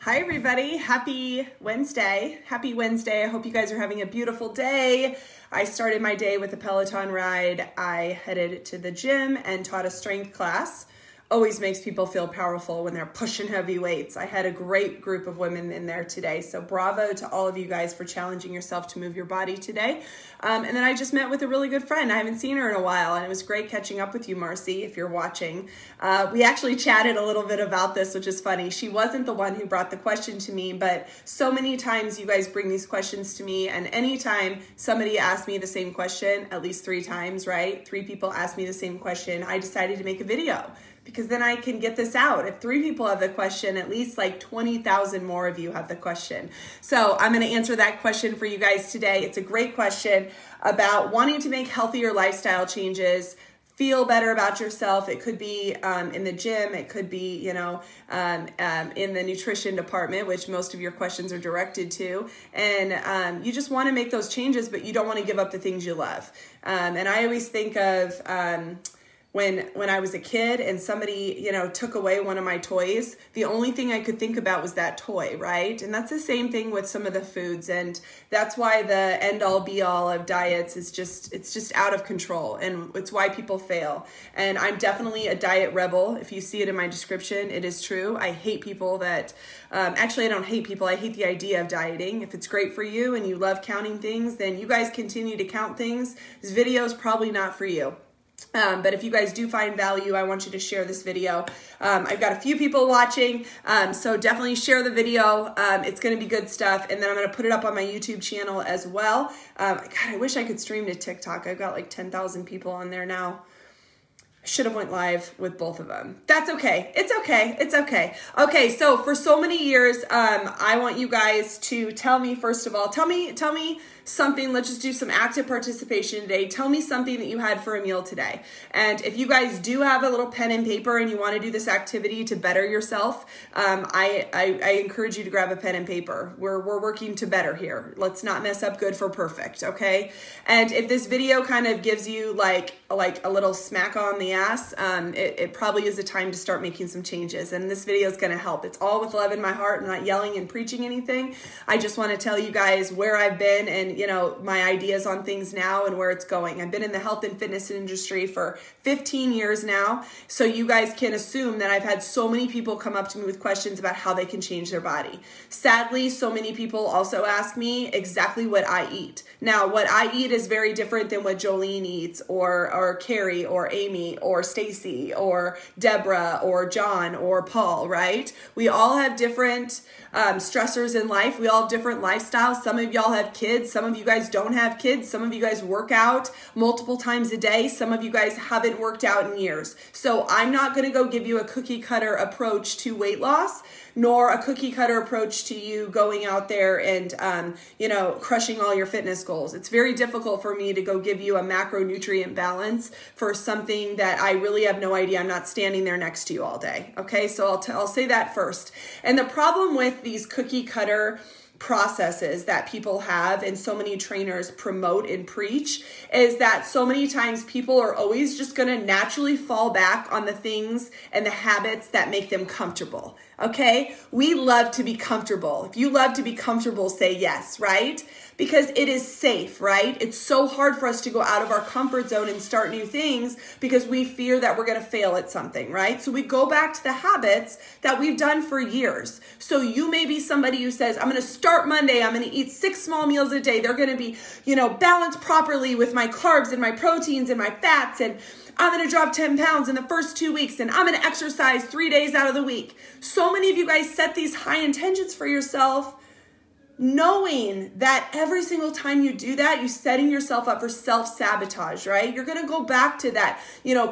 Hi everybody, happy Wednesday. Happy Wednesday. I hope you guys are having a beautiful day. I started my day with a Peloton ride. I headed to the gym and taught a strength class. Always makes people feel powerful when they're pushing heavy weights. I had a great group of women in there today. So bravo to all of you guys for challenging yourself to move your body today. And then I just met with a really good friend. I haven't seen her in a while, and it was great catching up with you, Marcy, if you're watching. We actually chatted a little bit about this, which is funny. She wasn't the one who brought the question to me, but so many times you guys bring these questions to me, and anytime somebody asks me the same question, at least 3 times, right? 3 people ask me the same question, I decided to make a video. Because then I can get this out. If 3 people have the question, at least like 20,000 more of you have the question. So I'm going to answer that question for you guys today. It's a great question about wanting to make healthier lifestyle changes, feel better about yourself. It could be in the gym. It could be, in the nutrition department, which most of your questions are directed to. And you just want to make those changes, but you don't want to give up the things you love. And I always think of when I was a kid and somebody, took away one of my toys, the only thing I could think about was that toy, right? And that's the same thing with some of the foods. And that's why the end all be all of diets is it's just out of control. And it's why people fail. And I'm definitely a diet rebel. If you see it in my description, it is true. I hate people that, actually I don't hate people. I hate the idea of dieting. If it's great for you and you love counting things, then you guys continue to count things. This video is probably not for you. But if you guys do find value, I want you to share this video. I've got a few people watching, so definitely share the video. It's going to be good stuff. And then I'm going to put it up on my YouTube channel as well. God, I wish I could stream to TikTok. I've got like 10,000 people on there now. I should have went live with both of them. That's okay. It's okay. It's okay. Okay, so for so many years, I want you guys to tell me, first of all, tell me something. Let's just do some active participation today. Tell me something that you had for a meal today. And if you guys do have a little pen and paper and you want to do this activity to better yourself, I encourage you to grab a pen and paper. We're working to better here. Let's not mess up good for perfect, okay? And if this video kind of gives you like a little smack on the ass, it probably is a time to start making some changes. And this video is going to help. It's all with love in my heart. I'm not yelling and preaching anything. I just want to tell you guys where I've been and my ideas on things now and where it's going. I've been in the health and fitness industry for 15 years now. So you guys can assume that I've had so many people come up to me with questions about how they can change their body. Sadly, so many people also ask me exactly what I eat. Now, what I eat is very different than what Jolene eats or Carrie or Amy or Stacy or Deborah or John or Paul, right? We all have different stressors in life. We all have different lifestyles. Some of y'all have kids. Some of you guys don't have kids. Some of you guys work out multiple times a day. Some of you guys haven't worked out in years. So I'm not going to go give you a cookie cutter approach to weight loss, nor a cookie cutter approach to you going out there and, crushing all your fitness goals. It's very difficult for me to go give you a macronutrient balance for something that I really have no idea. I'm not standing there next to you all day. Okay, so I'll say that first. And the problem with these cookie cutter processes that people have and so many trainers promote and preach is that so many times people are always just going to naturally fall back on the things and the habits that make them comfortable. Okay? We love to be comfortable. If you love to be comfortable, say yes, right? Because it is safe, right? It's so hard for us to go out of our comfort zone and start new things because we fear that we're going to fail at something, right? So we go back to the habits that we've done for years. So you may be somebody who says, I'm going to start Monday. I'm going to eat 6 small meals a day. They're going to be, balanced properly with my carbs and my proteins and my fats. And I'm going to drop 10 pounds in the first 2 weeks. And I'm going to exercise 3 days out of the week. So many of you guys set these high intentions for yourself, knowing that every single time you do that, you're setting yourself up for self-sabotage, right? You're going to go back to that,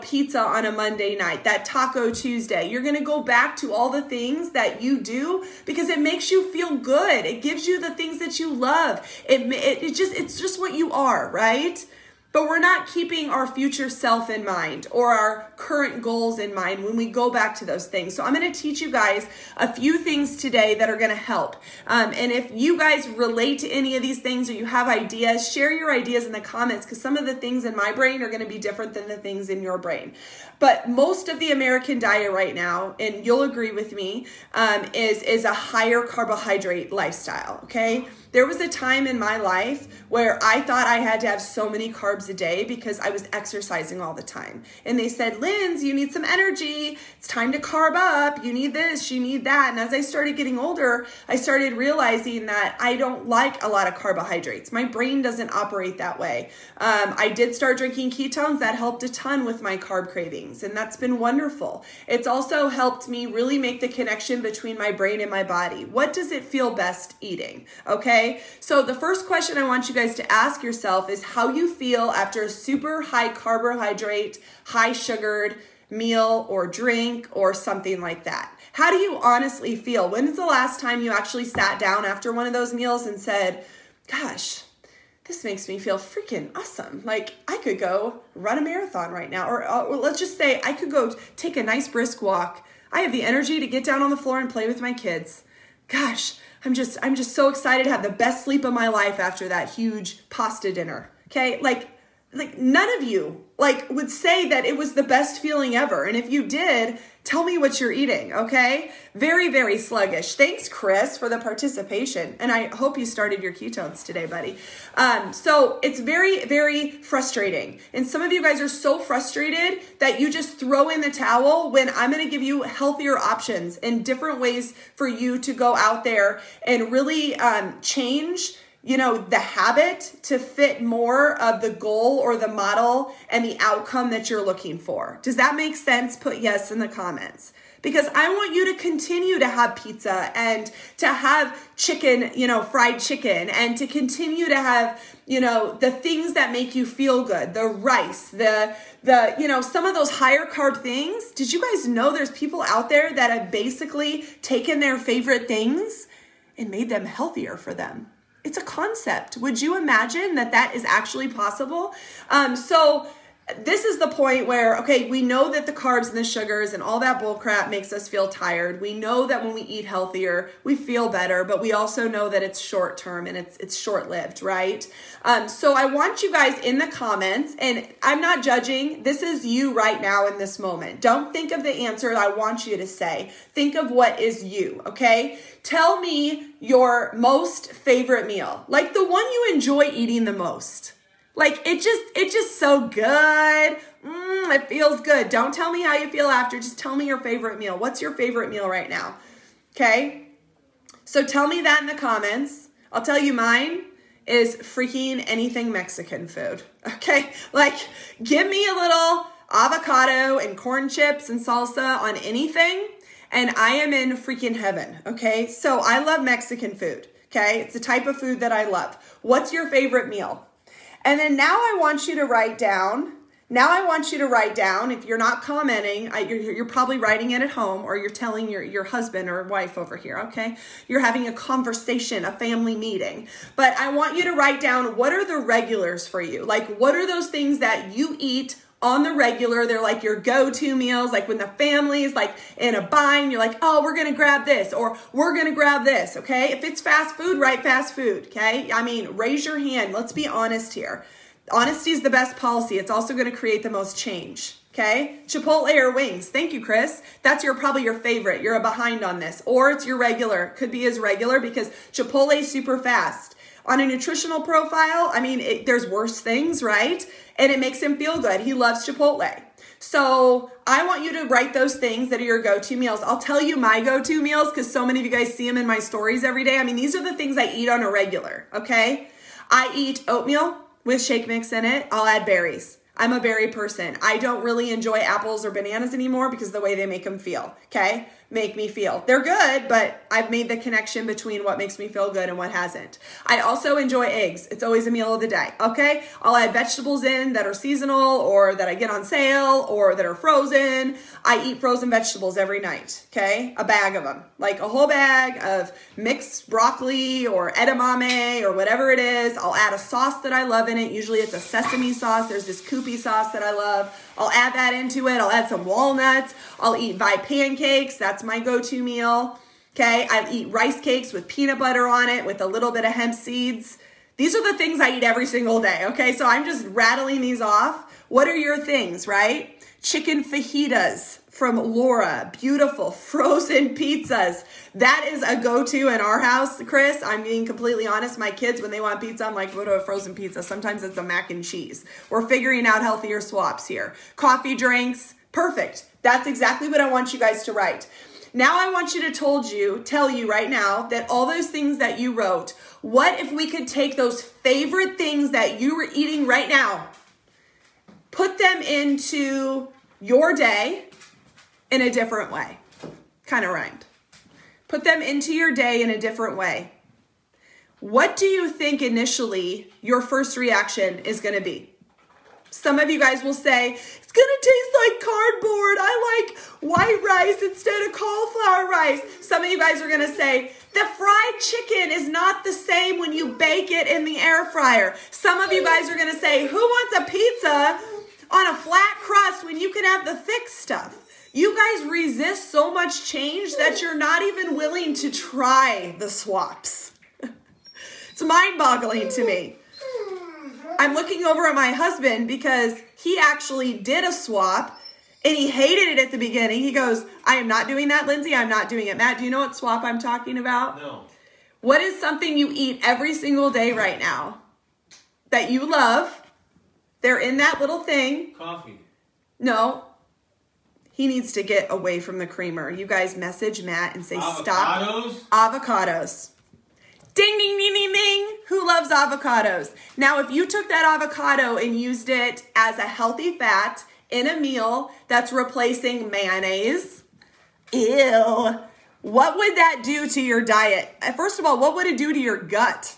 pizza on a Monday night, that Taco Tuesday. You're going to go back to all the things that you do because it makes you feel good. It gives you the things that you love. It's just what you are, right? but we're not keeping our future self in mind or our current goals in mind when we go back to those things. So I'm going to teach you guys a few things today that are going to help. And if you guys relate to any of these things or you have ideas, share your ideas in the comments, because some of the things in my brain are going to be different than the things in your brain. But most of the American diet right now, and you'll agree with me, is a higher carbohydrate lifestyle, okay? There was a time in my life where I thought I had to have so many carbs a day because I was exercising all the time. And they said, Linz, you need some energy. It's time to carb up. You need this, you need that. And as I started getting older, I started realizing that I don't like a lot of carbohydrates. My brain doesn't operate that way. I did start drinking ketones. That helped a ton with my carb cravings, and that's been wonderful. It's also helped me really make the connection between my brain and my body. What does it feel best eating? Okay. So the first question I want you guys to ask yourself is how you feel after a super high carbohydrate, high sugared meal or drink or something like that. How do you honestly feel? When is the last time you actually sat down after one of those meals and said, gosh, this makes me feel freaking awesome. Like I could go run a marathon right now. Or let's just say I could go take a nice brisk walk. I have the energy to get down on the floor and play with my kids. Gosh, I'm just so excited to have the best sleep of my life after that huge pasta dinner. Okay? Like none of you would say that it was the best feeling ever. And if you did, tell me what you're eating, okay? Very, very sluggish. Thanks, Chris, for the participation. And I hope you started your ketones today, buddy. So it's very, very frustrating. And some of you guys are so frustrated that you just throw in the towel when I'm going to give you healthier options and different ways for you to go out there and really change the habit to fit more of the goal or the model and the outcome that you're looking for. Does that make sense? Put yes in the comments. Because I want you to continue to have pizza and to have chicken, fried chicken, and to continue to have, the things that make you feel good, the rice, the some of those higher carb things. Did you guys know there's people out there that have basically taken their favorite things and made them healthier for them? It's a concept. Would you imagine that is actually possible? So this is the point where, okay, we know that the carbs and the sugars and all that bull crap makes us feel tired. We know that when we eat healthier, we feel better, but we also know that it's short term and it's short-lived, right? So I want you guys in the comments, and I'm not judging. This is you right now in this moment. Don't think of the answer I want you to say. Think of what is you, okay? Tell me your most favorite meal, like the one you enjoy eating the most. Like it's just so good. It feels good. Don't tell me how you feel after. Just tell me your favorite meal. What's your favorite meal right now? Okay. So tell me that in the comments. I'll tell you mine is freaking anything Mexican food. Okay. Like give me a little avocado and corn chips and salsa on anything, and I am in freaking heaven. Okay. So I love Mexican food. Okay. It's the type of food that I love. What's your favorite meal? And then now I want you to write down, if you're not commenting, you're probably writing it at home, or you're telling your husband or wife over here, okay? You're having a conversation, a family meeting. But I want you to write down, what are the regulars for you? Like, what are those things that you eat on the regular? They're like your go-to meals, like when the family's like in a bind, you're like, oh, we're going to grab this, or we're going to grab this, okay? If it's fast food, write fast food, okay? I mean, raise your hand. Let's be honest here. Honesty is the best policy. It's also going to create the most change, okay? Chipotle or wings. Thank you, Chris. That's probably your favorite. You're a behind on this. Or it's your regular. Could be as regular because Chipotle is super fast. On a nutritional profile, I mean, there's worse things, right? And it makes him feel good. He loves Chipotle. So I want you to write those things that are your go-to meals. I'll tell you my go-to meals because so many of you guys see them in my stories every day. I mean, these are the things I eat on a regular, okay? I eat oatmeal with shake mix in it. I'll add berries. I'm a berry person. I don't really enjoy apples or bananas anymore because of the way they make them feel, okay? make me feel. They're good, but I've made the connection between what makes me feel good and what hasn't. I also enjoy eggs. It's always a meal of the day, okay? I'll add vegetables in that are seasonal or that I get on sale or that are frozen. I eat frozen vegetables every night, okay? A bag of them, like a whole bag of mixed broccoli or edamame or whatever it is. I'll add a sauce that I love in it. Usually it's a sesame sauce. There's this Koopy sauce that I love. I'll add that into it. I'll add some walnuts. I'll eat Vi pancakes. That's my go-to meal. Okay. I eat rice cakes with peanut butter on it with a little bit of hemp seeds. These are the things I eat every single day. Okay. So I'm just rattling these off. What are your things, right? Chicken fajitas from Laura. Beautiful frozen pizzas. That is a go-to in our house, Chris. I'm being completely honest. My kids, when they want pizza, I'm like, go to a frozen pizza. Sometimes it's a mac and cheese. We're figuring out healthier swaps here. Coffee drinks. Perfect. That's exactly what I want you guys to write. Now I want you to tell you right now that all those things that you wrote, what if we could take those favorite things that you are eating right now, put them into your day in a different way? Kind of rhymed. Put them into your day in a different way. What do you think initially your first reaction is going to be? Some of you guys will say, it's going to taste like cardboard. I like white rice instead of cauliflower rice. Some of you guys are going to say, the fried chicken is not the same when you bake it in the air fryer. Some of you guys are going to say, who wants a pizza on a flat crust when you can have the thick stuff? You guys resist so much change that you're not even willing to try the swaps. It's mind-boggling to me. I'm looking over at my husband because he actually did a swap and he hated it at the beginning. He goes, I am not doing that, Lindsay. I'm not doing it. Matt, do you know what swap I'm talking about? No. What is something you eat every single day right now that you love? They're in that little thing. Coffee. No. He needs to get away from the creamer. You guys message Matt and say, stop. Avocados. Ding, ding, ding, ding, ding. Who loves avocados? Now, if you took that avocado and used it as a healthy fat in a meal that's replacing mayonnaise, ew, what would that do to your diet? First of all, what would it do to your gut?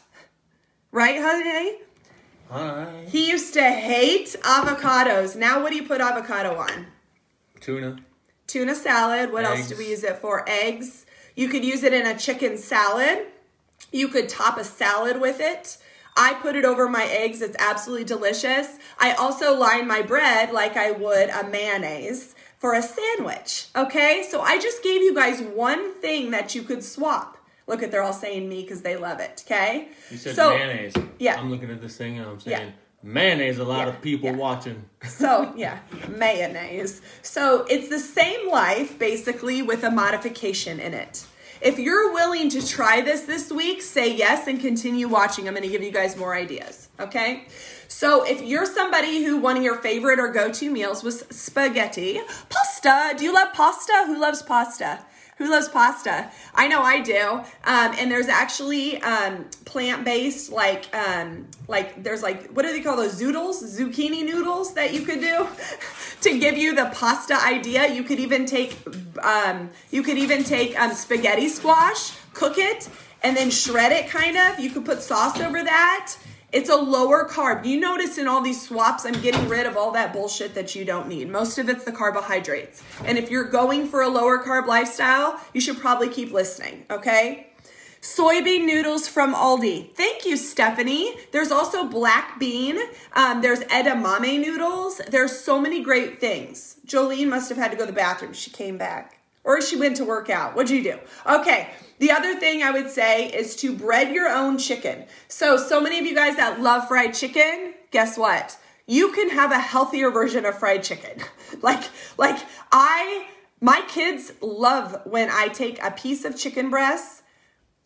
Right, honey? Hi. He used to hate avocados. Now, what do you put avocado on? Tuna. Tuna salad. What Eggs. else do we use it for? Eggs. You could use it in a chicken salad. You could top a salad with it. I put it over my eggs. It's absolutely delicious. I also line my bread like I would a mayonnaise for a sandwich. Okay? So I just gave you guys one thing that you could swap. Look at, they're all saying me because they love it. Okay? You said so, mayonnaise. Yeah. I'm looking at this thing and I'm saying mayonnaise, a lot of people watching. So, yeah, mayonnaise. So it's the same life basically with a modification in it. If you're willing to try this week, say yes and continue watching. I'm going to give you guys more ideas, okay? So if you're somebody who one of your favorite or go-to meals was spaghetti, pasta. Do you love pasta? Who loves pasta? Who loves pasta? I know I do. And there's actually plant-based, like there's like, what do they call those? Zoodles? Zucchini noodles that you could do to give you the pasta idea. You could even take spaghetti squash, cook it, and then shred it kind of. You could put sauce over that. It's a lower carb. You notice in all these swaps, I'm getting rid of all that bullshit that you don't need. Most of it's the carbohydrates. And if you're going for a lower carb lifestyle, you should probably keep listening, okay? Soybean noodles from Aldi. Thank you, Stephanie. There's also black bean. There's edamame noodles. There's so many great things. Jolene must have had to go to the bathroom. She came back. Or she went to work out. What'd you do? Okay. The other thing I would say is to bread your own chicken. So many of you guys that love fried chicken, guess what? You can have a healthier version of fried chicken. My kids love when I take a piece of chicken breast,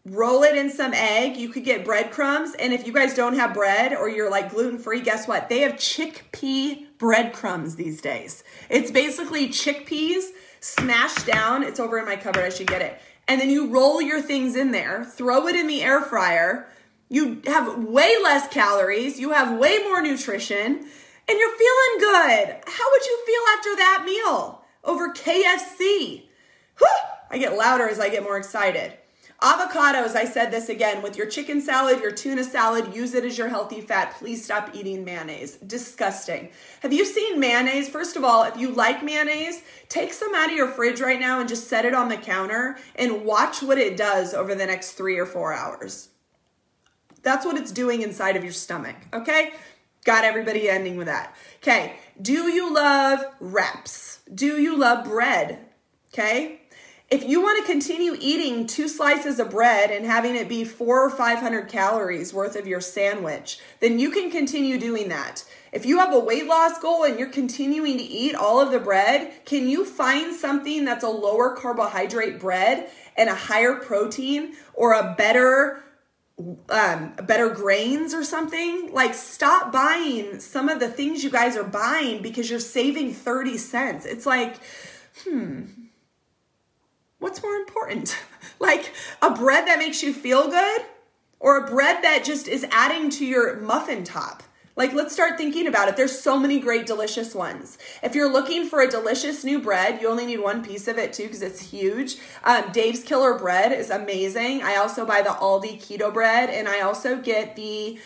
roll it in some egg. You could get breadcrumbs. And if you guys don't have bread or you're like gluten-free, guess what? They have chickpea breadcrumbs these days. It's basically chickpeas smashed down. It's over in my cupboard. I should get it. And then you roll your things in there, throw it in the air fryer. You have way less calories. You have way more nutrition, and you're feeling good. How would you feel after that meal over KFC? Whew, I get louder as I get more excited. Avocados, I said this again, with your chicken salad, your tuna salad, use it as your healthy fat. Please stop eating mayonnaise. Disgusting. Have you seen mayonnaise? First of all, if you like mayonnaise, take some out of your fridge right now and just set it on the counter and watch what it does over the next 3 or 4 hours. That's what it's doing inside of your stomach, okay? Got everybody ending with that. Okay, do you love wraps? Do you love bread? Okay? If you want to continue eating 2 slices of bread and having it be 400 or 500 calories worth of your sandwich, then you can continue doing that. If you have a weight loss goal and you're continuing to eat all of the bread, can you find something that's a lower carbohydrate bread and a higher protein or a better grains or something? Like, stop buying some of the things you guys are buying because you're saving 30 cents. It's like, what's more important? Like a bread that makes you feel good or a bread that just is adding to your muffin top? Like, let's start thinking about it. There's so many great, delicious ones. If you're looking for a delicious new bread, you only need 1 piece of it too because it's huge. Dave's Killer Bread is amazing. I also buy the Aldi keto bread, and I also get the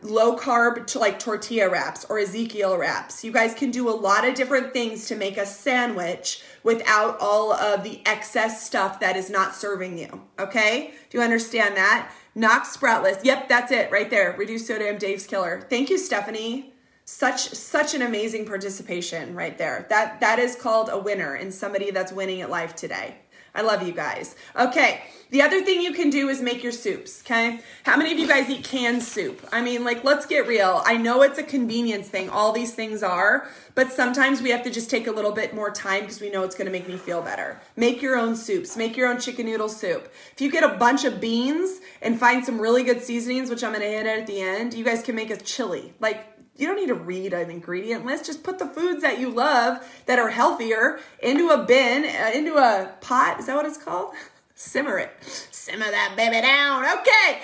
low carb like tortilla wraps or Ezekiel wraps. You guys can do a lot of different things to make a sandwich without all of the excess stuff that is not serving you. Okay? Do you understand that? Knox Sproutless. Yep, that's it right there. Reduced sodium, Dave's Killer. Thank you, Stephanie. Such an amazing participation right there. That is called a winner and somebody that's winning at life today. I love you guys. Okay, the other thing you can do is make your soups, okay? How many of you guys eat canned soup? I mean, like, let's get real. I know it's a convenience thing. All these things are, but sometimes we have to just take a little bit more time because we know it's going to make me feel better. Make your own soups. Make your own chicken noodle soup. If you get a bunch of beans and find some really good seasonings, which I'm going to hit at the end, you guys can make a chili. Like, you don't need to read an ingredient list. Just put the foods that you love that are healthier into a bin, into a pot. Is that what it's called? Simmer it. Simmer that baby down. Okay.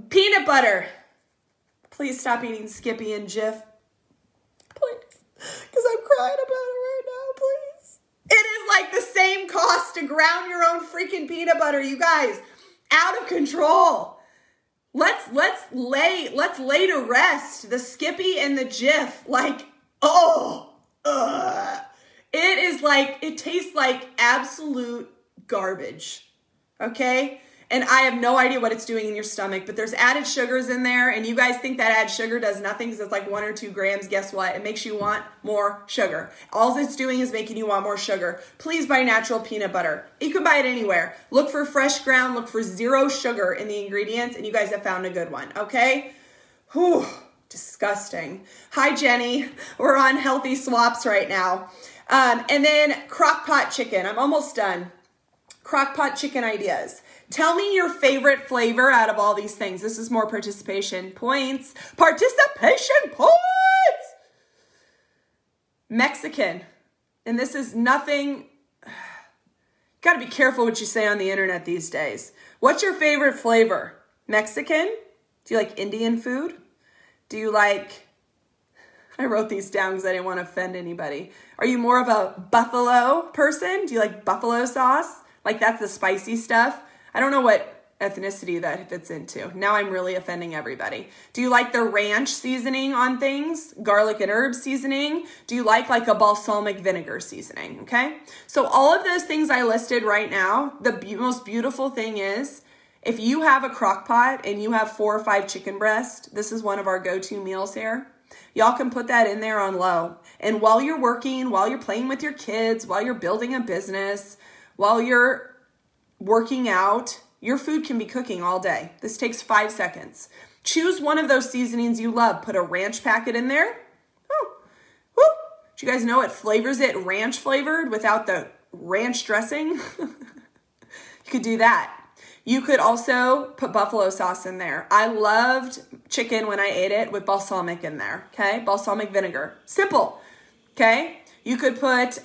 Peanut butter. Please stop eating Skippy and Jif. Please. Because I'm crying about it right now. Please. It is like the same cost to ground your own freaking peanut butter, you guys. Out of control. Let's lay to rest the Skippy and the Jif. Like, it is like, it tastes like absolute garbage. Okay? And I have no idea what it's doing in your stomach, but there's added sugars in there, and you guys think that added sugar does nothing because it's like 1 or 2 grams. Guess what? It makes you want more sugar. All it's doing is making you want more sugar. Please buy natural peanut butter. You can buy it anywhere. Look for fresh ground. Look for 0 sugar in the ingredients, and you guys have found a good one, okay? Whew, disgusting. Hi, Jenny. We're on healthy swaps right now. And then crock pot chicken. I'm almost done. Crock pot chicken ideas. Tell me your favorite flavor out of all these things. This is more participation points. Participation points! Mexican. And this is nothing. Got to be careful what you say on the internet these days. What's your favorite flavor? Mexican? Do you like Indian food? Do you like... I wrote these down because I didn't want to offend anybody. Are you more of a buffalo person? Do you like buffalo sauce? Like, that's the spicy stuff? I don't know what ethnicity that fits into. Now I'm really offending everybody. Do you like the ranch seasoning on things? Garlic and herb seasoning? Do you like a balsamic vinegar seasoning? Okay? So all of those things I listed right now, the most beautiful thing is, if you have a crock pot and you have 4 or 5 chicken breasts, this is one of our go-to meals here. Y'all can put that in there on low. And while you're working, while you're playing with your kids, while you're building a business, while you're working out, your food can be cooking all day. This takes 5 seconds. Choose one of those seasonings you love. Put a ranch packet in there. Oh, woo. Do you guys know it flavors it ranch flavored without the ranch dressing? You could do that. You could also put buffalo sauce in there. I loved chicken when I ate it with balsamic in there, okay? Balsamic vinegar. Simple, okay? You could put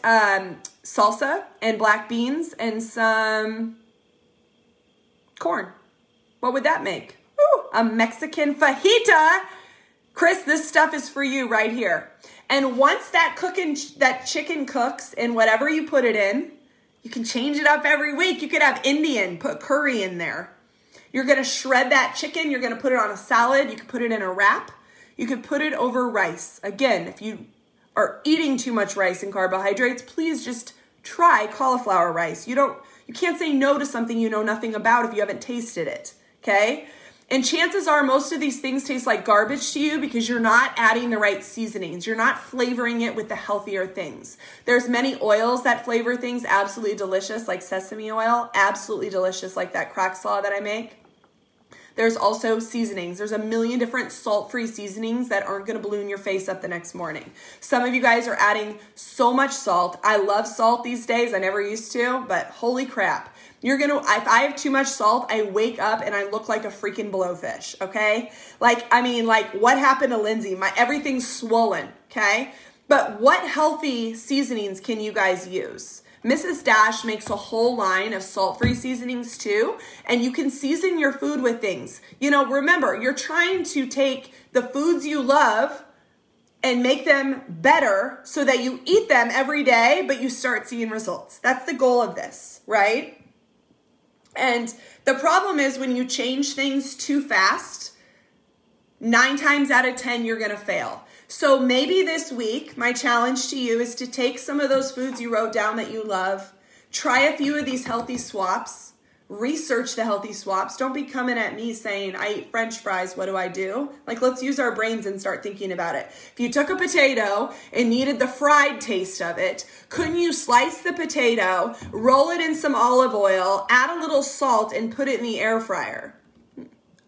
salsa and black beans and some corn. What would that make? Ooh, a Mexican fajita. Chris, this stuff is for you right here. And once that chicken cooks in whatever you put it in, You can change it up every week. You could have Indian, put curry in there. You're going to shred that chicken. You're going to put it on a salad. You could put it in a wrap. You could put it over rice. Again, if you are eating too much rice and carbohydrates, please just try cauliflower rice. You can't say no to something you know nothing about if you haven't tasted it, okay? And chances are most of these things taste like garbage to you because you're not adding the right seasonings. You're not flavoring it with the healthier things. There's many oils that flavor things absolutely delicious, like sesame oil, absolutely delicious, like that crack slaw that I make. There's also seasonings. There's a million different salt-free seasonings that aren't going to balloon your face up the next morning. Some of you guys are adding so much salt. I love salt these days. I never used to, but holy crap. If I have too much salt, I wake up and I look like a freaking blowfish, okay? Like what happened to Lindsay? Everything's swollen, okay? But what healthy seasonings can you guys use? Mrs. Dash makes a whole line of salt-free seasonings too, and you can season your food with things. Remember, you're trying to take the foods you love and make them better so that you eat them every day, but you start seeing results. That's the goal of this, right? And the problem is when you change things too fast, 9 times out of 10, you're going to fail. So maybe this week, my challenge to you is to take some of those foods you wrote down that you love, try a few of these healthy swaps, research the healthy swaps. Don't be coming at me saying, I eat French fries, what do I do? Let's use our brains and start thinking about it. If you took a potato and needed the fried taste of it, couldn't you slice the potato, roll it in some olive oil, add a little salt, and put it in the air fryer?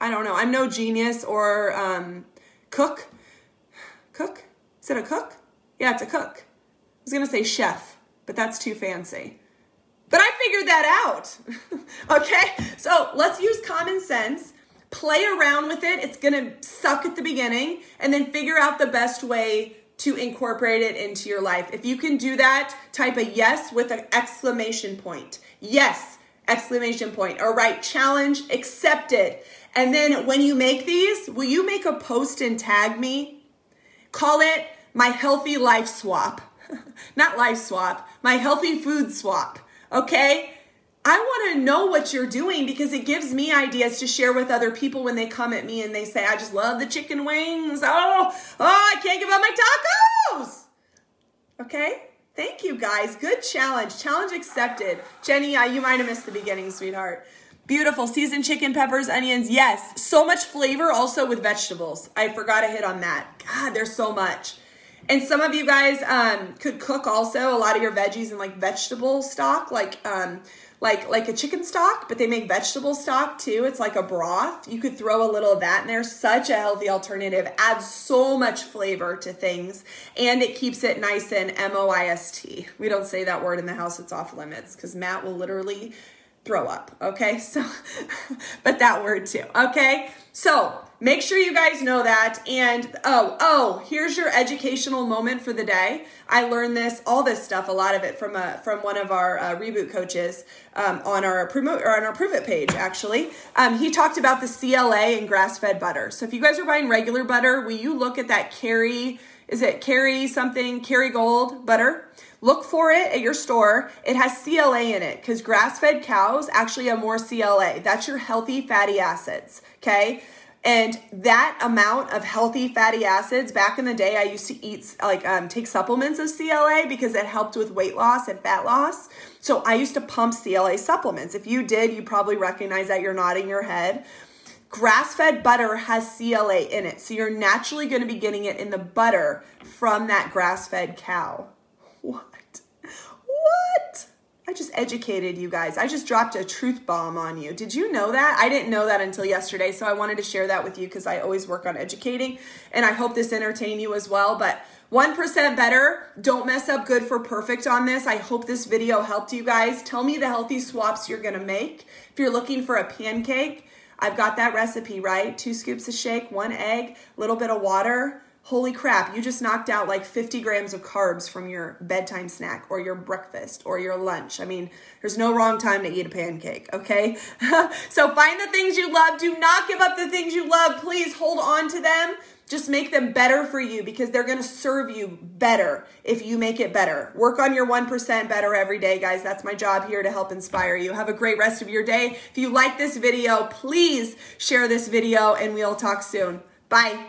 I don't know. I'm no genius or cook. Cook? Is it a cook? Yeah, it's a cook. I was going to say chef, but that's too fancy. But I figured that out. Okay? So let's use common sense, play around with it. It's going to suck at the beginning, and then figure out the best way to incorporate it into your life. If you can do that, type a yes with an exclamation point. Yes, exclamation point. All right, challenge accepted. And then when you make these, will you make a post and tag me? Call it my healthy life swap. Not life swap, my healthy food swap. Okay? I want to know what you're doing because it gives me ideas to share with other people when they come at me and they say, I just love the chicken wings. Oh, I can't give up my tacos. Okay? Thank you, guys. Good challenge. Challenge accepted. Jenny, you might have missed the beginning, sweetheart. Beautiful. Seasoned chicken, peppers, onions. Yes. So much flavor also with vegetables. I forgot to hit on that. God, there's so much. And some of you guys could cook also a lot of your veggies in vegetable stock, like a chicken stock, but they make vegetable stock too. It's like a broth. You could throw a little of that in there. Such a healthy alternative. Adds so much flavor to things, and it keeps it nice and moist. We don't say that word in the house. It's off limits because Matt will literally throw up, okay? So, but that word too, okay? So make sure you guys know that. And here's your educational moment for the day. I learned all this stuff, a lot of it from one of our reboot coaches on our Prove It page, actually. He talked about the CLA and grass-fed butter. So if you guys are buying regular butter, will you look at that Kerry Gold butter? Look for it at your store. It has CLA in it because grass-fed cows actually have more CLA. That's your healthy fatty acids, okay? And that amount of healthy fatty acids, back in the day, I used to eat, take supplements of CLA because it helped with weight loss and fat loss. So I used to pump CLA supplements. If you did, you probably recognize that. You're nodding your head. Grass-fed butter has CLA in it. So you're naturally going to be getting it in the butter from that grass-fed cow. What? I just educated you guys. I just dropped a truth bomb on you. Did you know that? I didn't know that until yesterday, so I wanted to share that with you because I always work on educating, and I hope this entertained you as well. But 1% better. Don't mess up good for perfect on this. I hope this video helped you guys. Tell me the healthy swaps you're going to make. If you're looking for a pancake, I've got that recipe, right? 2 scoops of shake, 1 egg, a little bit of water. Holy crap, you just knocked out 50 grams of carbs from your bedtime snack or your breakfast or your lunch. I mean, there's no wrong time to eat a pancake, okay? So find the things you love. Do not give up the things you love. Please hold on to them. Just make them better for you because they're going to serve you better if you make it better. Work on your 1% better every day, guys. That's my job here to help inspire you. Have a great rest of your day. If you like this video, please share this video and we'll talk soon. Bye.